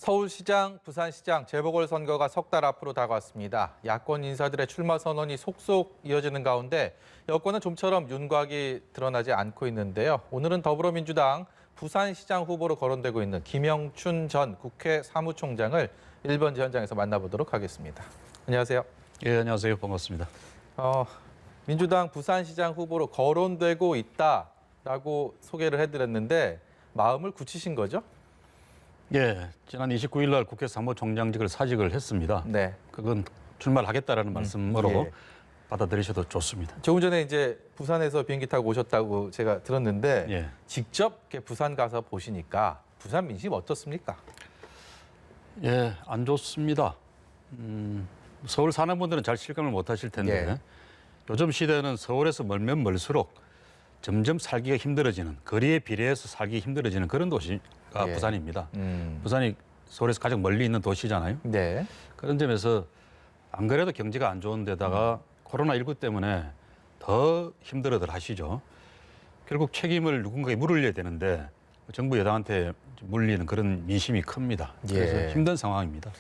서울시장, 부산시장 재보궐선거가 석 달 앞으로 다가왔습니다. 야권 인사들의 출마 선언이 속속 이어지는 가운데 여권은 좀처럼 윤곽이 드러나지 않고 있는데요. 오늘은 더불어민주당 부산시장 후보로 거론되고 있는 김영춘 전 국회 사무총장을 1번지 현장에서 만나보도록 하겠습니다. 안녕하세요. 예, 안녕하세요. 반갑습니다. 민주당 부산시장 후보로 거론되고 있다라고 소개를 해드렸는데 마음을 굳히신 거죠? 예, 지난 29일 날 국회 사무총장직을 사직을 했습니다. 네. 그건 출마를 하겠다라는 말씀으로 예. 받아들이셔도 좋습니다. 조금 전에 이제 부산에서 비행기 타고 오셨다고 제가 들었는데 예. 직접 이렇게 부산 가서 보시니까 부산 민심 어떻습니까? 예, 안 좋습니다. 서울 사는 분들은 잘 실감을 못 하실 텐데 예. 요즘 시대는 서울에서 멀면 멀수록 점점 살기가 힘들어지는, 거리에 비례해서 살기 힘들어지는 그런 도시가 예. 부산입니다. 음. 부산이 서울에서 가장 멀리 있는 도시잖아요. 네. 그런 점에서 안 그래도 경제가 안 좋은 데다가 코로나19 때문에 더 힘들어들 하시죠. 결국 책임을 누군가에 물으려야 되는데 정부 여당한테 물리는 그런 민심이 큽니다. 그래서 예. 힘든 상황입니다.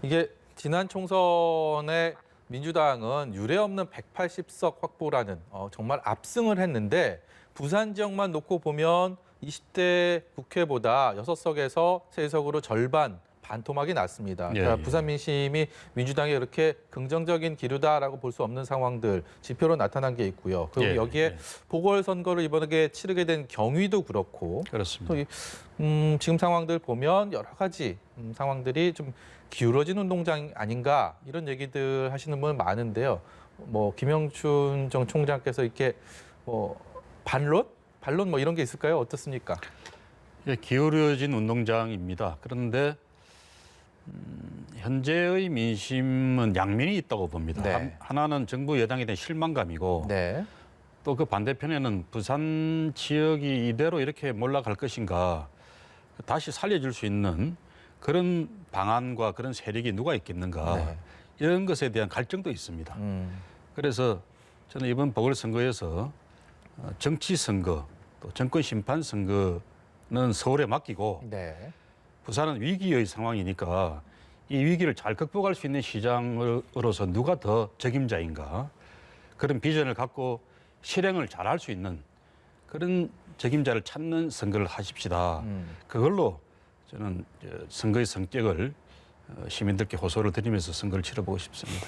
이게 지난 총선에 민주당은 유례없는 180석 확보라는 정말 압승을 했는데 부산 지역만 놓고 보면 20대 국회보다 6석에서 3석으로 절반 반토막이 났습니다. 예, 그러니까 예. 부산 민심이 민주당이 이렇게 긍정적인 기류다라고 볼 수 없는 상황들 지표로 나타난 게 있고요. 그리고 예, 여기에 예. 보궐선거를 이번에 치르게 된 경위도 그렇고 그렇습니다. 또 지금 상황들 보면 여러 가지 상황들이 좀 기울어진 운동장 아닌가 이런 얘기들 하시는 분 많은데요. 뭐 김영춘 전 총장께서 이렇게 반론 뭐 이런 게 있을까요? 어떻습니까? 예, 기울어진 운동장입니다. 그런데 현재의 민심은 양면이 있다고 봅니다. 네. 하나는 정부 여당에 대한 실망감이고 네. 또 그 반대편에는 부산 지역이 이대로 이렇게 몰락할 것인가 다시 살려줄 수 있는 그런 방안과 그런 세력이 누가 있겠는가 네. 이런 것에 대한 갈증도 있습니다. 그래서 저는 이번 보궐선거에서 정치 선거 또 정권 심판 선거는 서울에 맡기고 네. 부산은 위기의 상황이니까 이 위기를 잘 극복할 수 있는 시장으로서 누가 더 적임자인가 그런 비전을 갖고 실행을 잘 할 수 있는 그런 적임자를 찾는 선거를 하십시다. 그걸로 저는 선거의 성격을 시민들께 호소를 드리면서 선거를 치러보고 싶습니다.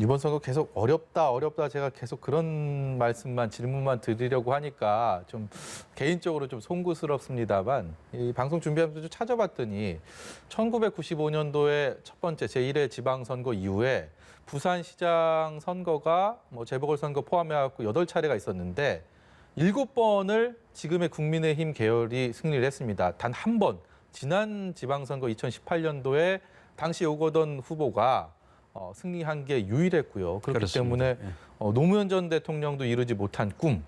이번 선거 계속 어렵다 제가 계속 그런 말씀만 질문만 드리려고 하니까 좀 개인적으로 좀 송구스럽습니다만 이 방송 준비하면서 좀 찾아봤더니 1995년도에 첫 번째 제1회 지방선거 이후에 부산시장 선거가 뭐 재보궐선거 포함해갖고 8차례가 있었는데 7번을 지금의 국민의힘 계열이 승리를 했습니다. 단 한 번 지난 지방선거 2018년도에 당시 오거돈 후보가 승리한 게 유일했고요. 그렇기 그렇습니다. 때문에 예. 노무현 전 대통령도 이루지 못한 꿈,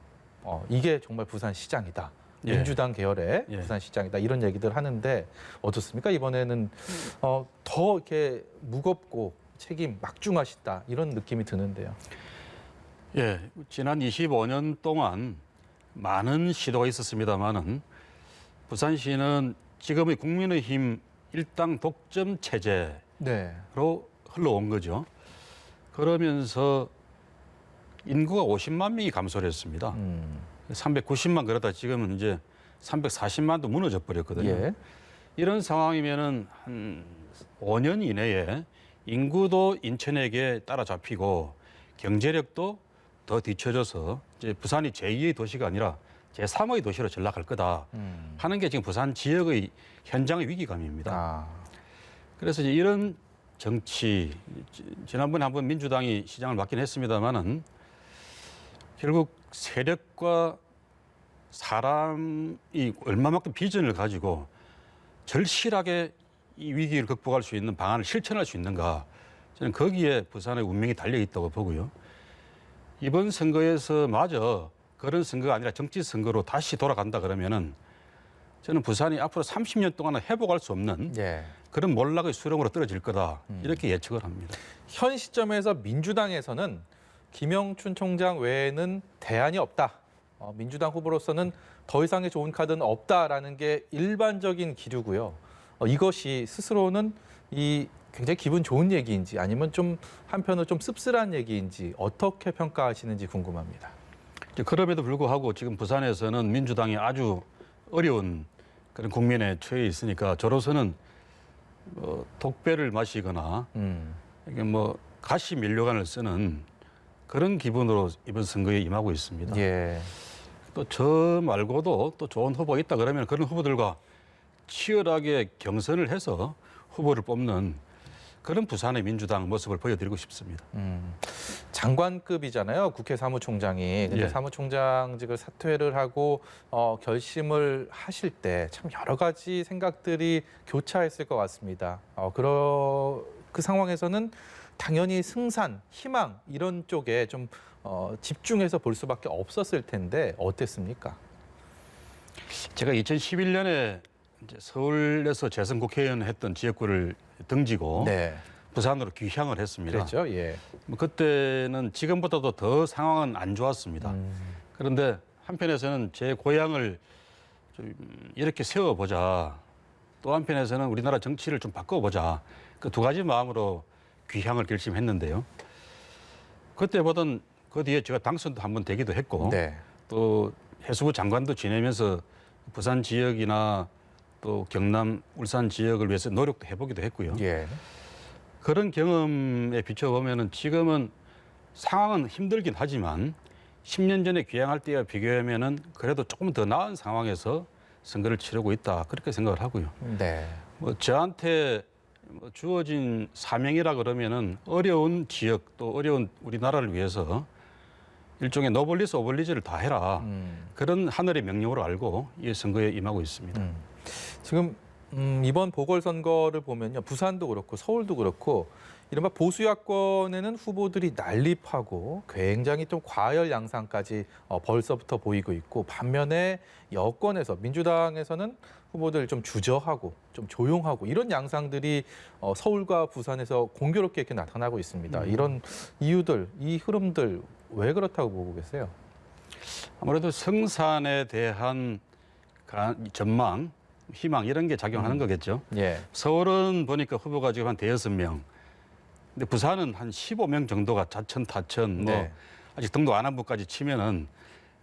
이게 정말 부산시장이다. 예. 민주당 계열의 예. 부산시장이다. 이런 얘기들 하는데 어떻습니까? 이번에는 더 이렇게 무겁고 책임 막중하시다. 이런 느낌이 드는데요. 예, 지난 25년 동안 많은 시도가 있었습니다만은 부산시는 지금의 국민의힘 일당 독점 체제로 네. 흘러온 거죠. 그러면서 인구가 50만 명이 감소를 했습니다. 390만 그러다 지금은 이제 340만도 무너져 버렸거든요. 예. 이런 상황이면은 한 5년 이내에 인구도 인천에게 따라잡히고 경제력도 더 뒤처져서 이제 부산이 제2의 도시가 아니라 제3의 도시로 전락할 거다 하는 게 지금 부산 지역의 현장의 위기감입니다. 아. 그래서 이제 이런 정치, 지난번에 한번 민주당이 시장을 맡긴 했습니다마는 결국 세력과 사람이 얼마만큼 비전을 가지고 절실하게 이 위기를 극복할 수 있는 방안을 실천할 수 있는가, 저는 거기에 부산의 운명이 달려 있다고 보고요. 이번 선거에서 마저 그런 선거가 아니라 정치 선거로 다시 돌아간다 그러면은 저는 부산이 앞으로 30년 동안은 회복할 수 없는 예. 그런 몰락의 수렁으로 떨어질 거다 이렇게 예측을 합니다. 현 시점에서 민주당에서는 김영춘 총장 외에는 대안이 없다. 민주당 후보로서는 더 이상의 좋은 카드는 없다라는 게 일반적인 기류고요. 이것이 스스로는 이 굉장히 기분 좋은 얘기인지 아니면 좀 한편으로 좀 씁쓸한 얘기인지 어떻게 평가하시는지 궁금합니다. 그럼에도 불구하고 지금 부산에서는 민주당이 아주 어려운 그런 국면에 처해 있으니까 저로서는 독배를 마시거나 이게 뭐 가시 면류관을 쓰는 그런 기분으로 이번 선거에 임하고 있습니다. 예. 또 저 말고도 또 좋은 후보가 있다 그러면 그런 후보들과 치열하게 경선을 해서 후보를 뽑는 그런 부산의 민주당 모습을 보여드리고 싶습니다. 장관급이잖아요. 국회 사무총장이. 근데 예. 사무총장직을 사퇴를 하고 결심을 하실 때 참 여러 가지 생각들이 교차했을 것 같습니다. 그 상황에서는 당연히 승산, 희망 이런 쪽에 좀 집중해서 볼 수밖에 없었을 텐데 어땠습니까? 제가 2011년에 이제 서울에서 재선 국회의원 했던 지역구를 등지고 네, 부산으로 귀향을 했습니다. 그랬죠. 예. 뭐 그때는 지금보다도 더 상황은 안 좋았습니다. 그런데 한편에서는 제 고향을 좀 이렇게 세워보자. 또 한편에서는 우리나라 정치를 좀 바꿔보자. 그 두 가지 마음으로 귀향을 결심했는데요. 그때보던 그 뒤에 제가 당선도 한번 되기도 했고 네. 또 해수부 장관도 지내면서 부산 지역이나 또 경남, 울산 지역을 위해서 노력도 해보기도 했고요. 예. 그런 경험에 비춰보면은 지금은 상황은 힘들긴 하지만 10년 전에 귀향할 때와 비교하면은 그래도 조금 더 나은 상황에서 선거를 치르고 있다 그렇게 생각을 하고요. 네. 뭐 저한테 뭐 주어진 사명이라 그러면은 어려운 지역 또 어려운 우리나라를 위해서 일종의 노블리스 오블리주를 다 해라 그런 하늘의 명령으로 알고 이 선거에 임하고 있습니다. 지금 이번 보궐선거를 보면요. 부산도 그렇고 서울도 그렇고 이른바 보수 야권에는 후보들이 난립하고 굉장히 좀 과열 양상까지 벌써부터 보이고 있고 반면에 여권에서 민주당에서는 후보들 좀 주저하고 좀 조용하고 이런 양상들이 서울과 부산에서 공교롭게 이렇게 나타나고 있습니다. 이런 이유들, 이 흐름들 왜 그렇다고 보고 계세요? 아무래도 성산에 대한 전망, 희망 이런 게 작용하는 거겠죠. 예. 서울은 보니까 후보가 지금 한 대여섯 명, 근데 부산은 한 15명 정도가 자천, 타천, 네. 아직 등록 안 한 분까지 치면은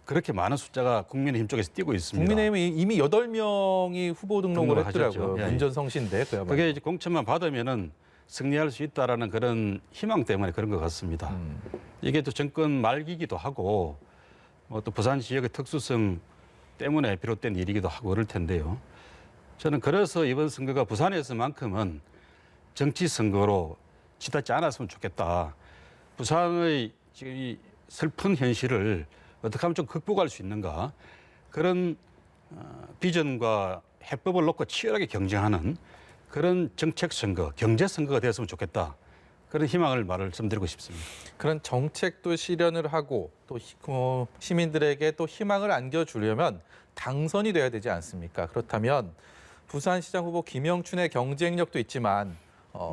그렇게 많은 숫자가 국민의힘 쪽에서 뛰고 있습니다. 국민의힘이 이미 8명이 후보 등록을 등록을 했더라고요. 하셨죠. 예, 예. 문전성시인데 그야말로. 그게 이제 공천만 받으면은 승리할 수 있다라는 그런 희망 때문에 그런 것 같습니다. 이게 또 정권 말기기도 하고 뭐 또 부산 지역의 특수성 때문에 비롯된 일이기도 하고 그럴 텐데요. 저는 그래서 이번 선거가 부산에서만큼은 정치 선거로 치닫지 않았으면 좋겠다. 부산의 지금 이 슬픈 현실을 어떻게 하면 좀 극복할 수 있는가 그런 비전과 해법을 놓고 치열하게 경쟁하는 그런 정책 선거, 경제 선거가 되었으면 좋겠다. 그런 희망을 말씀드리고 싶습니다. 그런 정책도 실현을 하고 또 시민들에게 또 희망을 안겨주려면 당선이 돼야 되지 않습니까? 그렇다면 부산시장 후보 김영춘의 경쟁력도 있지만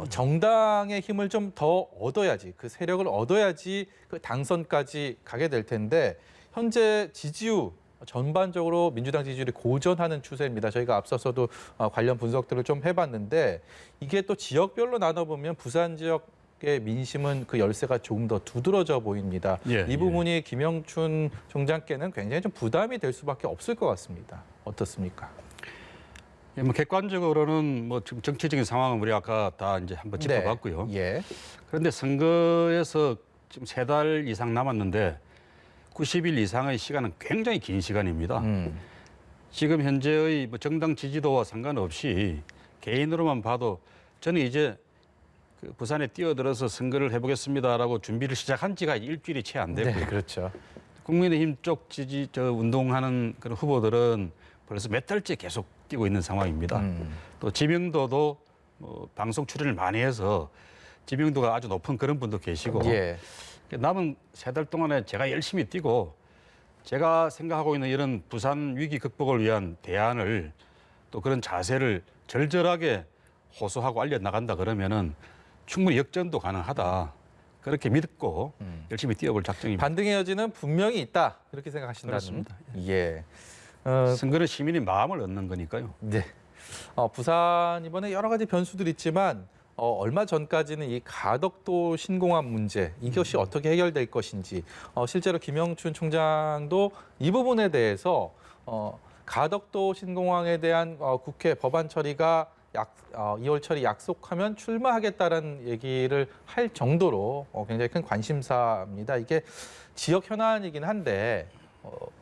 정당의 힘을 좀 더 얻어야지, 그 세력을 얻어야지 그 당선까지 가게 될 텐데 현재 지지율 전반적으로 민주당 지지율이 고전하는 추세입니다. 저희가 앞서서도 관련 분석들을 좀 해봤는데 이게 또 지역별로 나눠보면 부산 지역의 민심은 그 열세가 조금 더 두드러져 보입니다. 예, 이 부분이 김영춘 총장께는 굉장히 좀 부담이 될 수밖에 없을 것 같습니다. 어떻습니까? 예, 뭐 객관적으로는 뭐 지금 정치적인 상황은 우리 아까 다 이제 한번 짚어봤고요. 네. 예. 그런데 선거에서 지금 3달 이상 남았는데 90일 이상의 시간은 굉장히 긴 시간입니다. 지금 현재의 뭐 정당 지지도와 상관없이 개인으로만 봐도 저는 이제 그 부산에 뛰어들어서 선거를 해보겠습니다라고 준비를 시작한 지가 일주일이 채 안 됐고요. 네, 그렇죠. 국민의힘 쪽 운동하는 그런 후보들은 벌써 몇 달째 계속 뛰고 있는 상황입니다. 또 지명도도 뭐 방송 출연을 많이 해서 지명도가 아주 높은 그런 분도 계시고 예. 남은 3달 동안에 제가 열심히 뛰고 제가 생각하고 있는 이런 부산 위기 극복을 위한 대안을 또 그런 자세를 절절하게 호소하고 알려나간다 그러면은 충분히 역전도 가능하다. 그렇게 믿고 열심히 뛰어볼 작정입니다. 반등의 여지는 분명히 있다. 이렇게 생각하신다는. 그렇습니다. 예. 선거는 시민의 마음을 얻는 거니까요. 네. 부산 이번에 여러 가지 변수들이 있지만 얼마 전까지는 이 가덕도 신공항 문제 이것이 어떻게 해결될 것인지 실제로 김영춘 총장도 이 부분에 대해서 가덕도 신공항에 대한 국회 법안 처리가 2월 처리 약속하면 출마하겠다는 얘기를 할 정도로 굉장히 큰 관심사입니다. 이게 지역 현안이긴 한데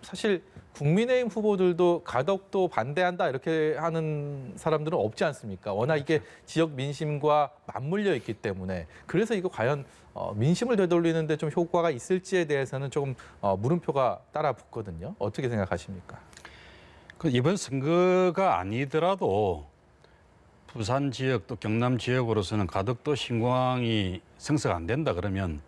사실 국민의힘 후보들도 가덕도 반대한다 이렇게 하는 사람들은 없지 않습니까? 워낙 이게 지역 민심과 맞물려 있기 때문에 그래서 이거 과연 민심을 되돌리는데 좀 효과가 있을지에 대해서는 조금 물음표가 따라 붙거든요. 어떻게 생각하십니까? 이번 선거가 아니더라도 부산 지역 또 경남 지역으로서는 가덕도 신공항이 성사가 안 된다 그러면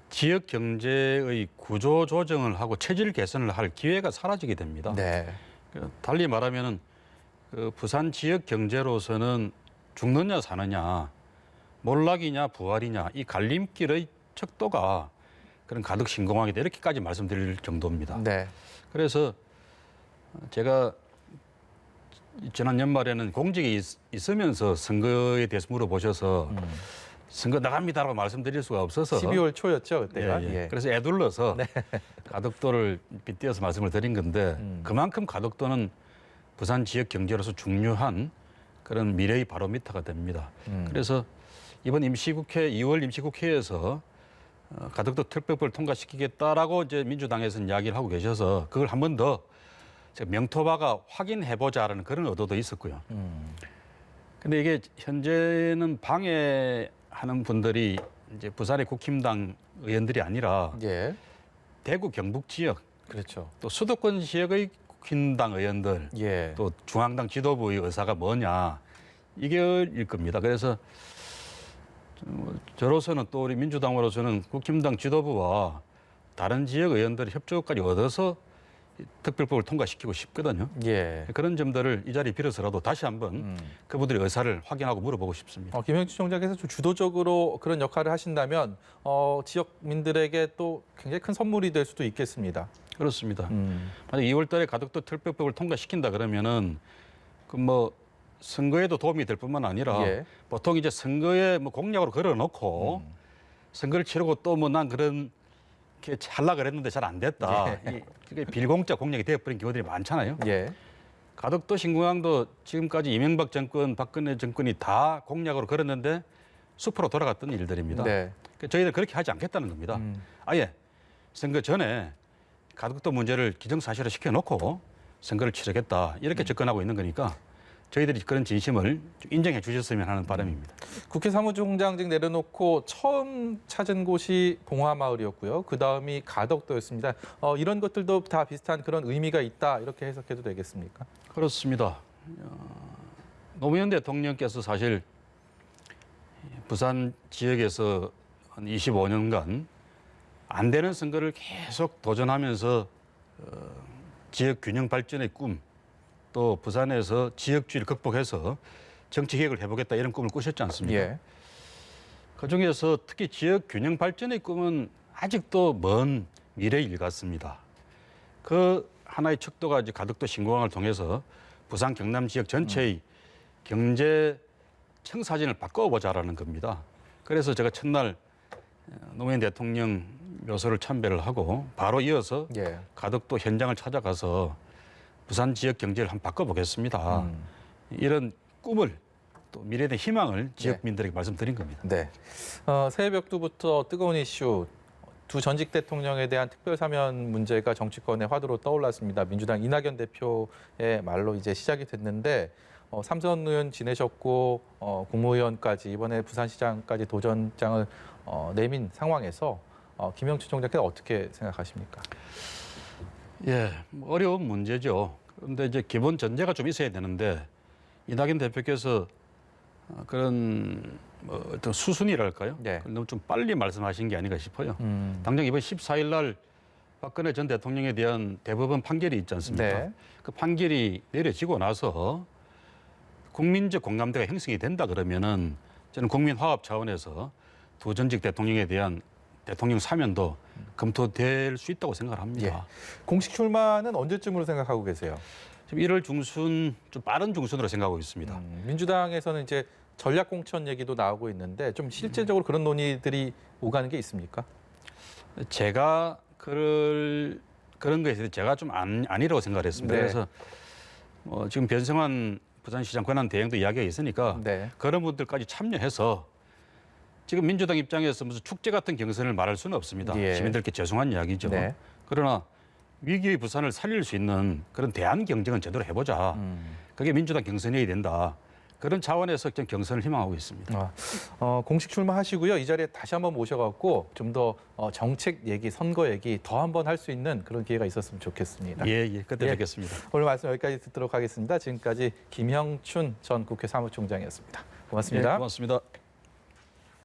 지역 경제의 구조 조정을 하고 체질 개선을 할 기회가 사라지게 됩니다. 네. 달리 말하면은 부산 지역 경제로서는 죽느냐 사느냐, 몰락이냐 부활이냐 이 갈림길의 척도가 그런 가덕 신공항이다 이렇게까지 말씀드릴 정도입니다. 네. 그래서 제가 지난 연말에는 공직이 있으면서 선거에 대해서 물어보셔서 선거 나갑니다라고 말씀드릴 수가 없어서 12월 초였죠 그때가. 예, 예. 예. 그래서 애둘러서 가덕도를 빗대어서 말씀을 드린 건데 그만큼 가덕도는 부산 지역 경제로서 중요한 그런 미래의 바로미터가 됩니다. 그래서 이번 임시국회 2월 임시국회에서 가덕도 특별법을 통과시키겠다라고 이제 민주당에서는 이야기를 하고 계셔서 그걸 한 번 더 명토바가 확인해보자라는 그런 의도도 있었고요. 근데 이게 현재는 방해하는 분들이 이제 부산의 국힘당 의원들이 아니라 예. 대구 경북 지역 그렇죠. 또 수도권 지역의 국힘당 의원들 예. 또 중앙당 지도부의 의사가 뭐냐 이게일 겁니다. 그래서 저로서는 또 우리 민주당으로서는 국힘당 지도부와 다른 지역 의원들의 협조까지 얻어서 특별법을 통과시키고 싶거든요. 예. 그런 점들을 이 자리에 빌어서라도 다시 한번 그분들의 의사를 확인하고 물어보고 싶습니다. 김영춘 총장께서 좀 주도적으로 그런 역할을 하신다면 지역민들에게 또 굉장히 큰 선물이 될 수도 있겠습니다. 그렇습니다. 만약 2월 달에 가덕도 특별법을 통과시킨다 그러면은 그 뭐 선거에도 도움이 될 뿐만 아니라 예. 보통 이제 선거에 뭐 공약으로 걸어놓고 선거를 치르고 또 뭐 난 그런 게 하려고 그랬는데 잘 안 됐다. 이게 빌공짜 공약이 되어버린 경우들이 많잖아요. 예. 가덕도 신공항도 지금까지 이명박 정권, 박근혜 정권이 다 공약으로 걸었는데 숲으로 돌아갔던 일들입니다. 네. 저희는 그렇게 하지 않겠다는 겁니다. 아예 선거 전에 가덕도 문제를 기정사실화 시켜놓고 선거를 치르겠다. 이렇게 접근하고 있는 거니까 저희들이 그런 진심을 좀 인정해 주셨으면 하는 바람입니다. 국회 사무총장직 내려놓고 처음 찾은 곳이 봉화마을이었고요. 그다음이 가덕도였습니다. 이런 것들도 다 비슷한 그런 의미가 있다. 이렇게 해석해도 되겠습니까? 그렇습니다. 노무현 대통령께서 사실 부산 지역에서 한 25년간 안 되는 선거를 계속 도전하면서 지역 균형 발전의 꿈, 또 부산에서 지역주의를 극복해서 정치 개혁을 해보겠다 이런 꿈을 꾸셨지 않습니까? 예. 그중에서 특히 지역 균형 발전의 꿈은 아직도 먼 미래의 일 같습니다. 그 하나의 척도가 이제 가덕도 신공항을 통해서 부산 경남 지역 전체의 경제 청사진을 바꿔보자라는 겁니다. 그래서 제가 첫날 노무현 대통령 묘소를 참배를 하고 바로 이어서 예. 가덕도 현장을 찾아가서 부산 지역 경제를 한번 바꿔보겠습니다. 이런 꿈을 또 미래의 희망을 지역민들에게 말씀드린 겁니다. 네. 새벽부터 뜨거운 이슈 두 전직 대통령에 대한 특별 사면 문제가 정치권의 화두로 떠올랐습니다. 민주당 이낙연 대표의 말로 이제 시작이 됐는데 삼선 의원 지내셨고 국무위원까지 이번에 부산시장까지 도전장을 내민 상황에서 김영춘 총장께서 어떻게 생각하십니까? 예, 어려운 문제죠. 그런데 이제 기본 전제가 좀 있어야 되는데 이낙연 대표께서 그런 어떤 수순이랄까요? 네. 너무 좀 빨리 말씀하신 게 아닌가 싶어요. 당장 이번 14일 날 박근혜 전 대통령에 대한 대법원 판결이 있지 않습니까? 네. 그 판결이 내려지고 나서 국민적 공감대가 형성이 된다 그러면은 저는 국민 화합 차원에서 두 전직 대통령에 대한 대통령 사면도 검토될 수 있다고 생각을 합니다. 예. 공식 출마는 언제쯤으로 생각하고 계세요? 지금 1월 중순 좀 빠른 중순으로 생각하고 있습니다. 민주당에서는 이제 전략 공천 얘기도 나오고 있는데 좀 실제적으로 그런 논의들이 오가는 게 있습니까? 제가 그런 거에 대해서 제가 좀 아니라고 생각을 했습니다. 네. 그래서 지금 변성환 부산시장 권한 대행도 이야기가 있으니까 네. 그런 분들까지 참여해서 지금 민주당 입장에서 무슨 축제 같은 경선을 말할 수는 없습니다. 예. 시민들께 죄송한 이야기죠. 네. 그러나 위기의 부산을 살릴 수 있는 그런 대안 경쟁은 제대로 해보자. 그게 민주당 경선이어야 된다. 그런 차원에서 좀 경선을 희망하고 있습니다. 공식 출마하시고요. 이 자리에 다시 한번 모셔갖고 좀 더 정책 얘기, 선거 얘기 더 한번 할 수 있는 그런 기회가 있었으면 좋겠습니다. 예, 그때 예. 뵙겠습니다. 오늘 말씀 여기까지 듣도록 하겠습니다. 지금까지 김형춘 전 국회 사무총장이었습니다. 고맙습니다. 예, 고맙습니다.